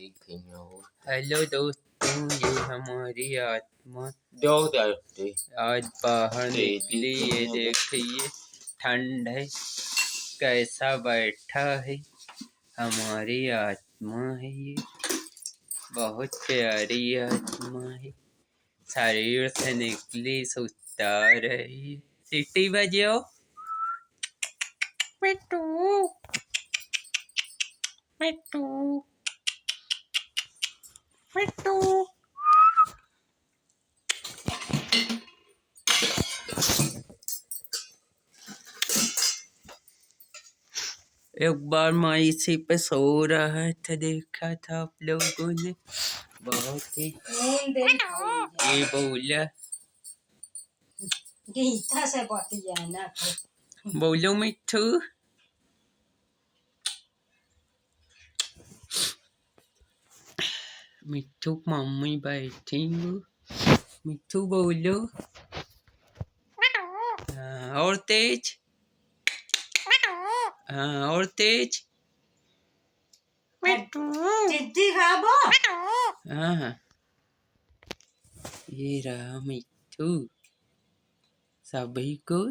Hello दोस्तों, ये हमारी आत्मा देखते आज बाहर निकली। ये देखिए ठंड है, कैसा बैठा है। हमारी आत्मा है ये, बहुत प्यारी आत्मा है। शरीर से निकली सुता रही है। सीटी बजाओ मिट्टू, मिट्टू, मिट्टू। एक बार मैं इसी पे सो रहा था, देखा था आप लोगों ने। बहुत ही ये बोला गीता से बतियाना बोलो मिट्टू। मिट्टू मम्मी बैठी हूँ। मिट्टू बोलो। हाँ, और तेज। हाँ, और तेज। मिट्टू जिद्दी खाबो। हाँ, ये रहा मिट्टू। सभी को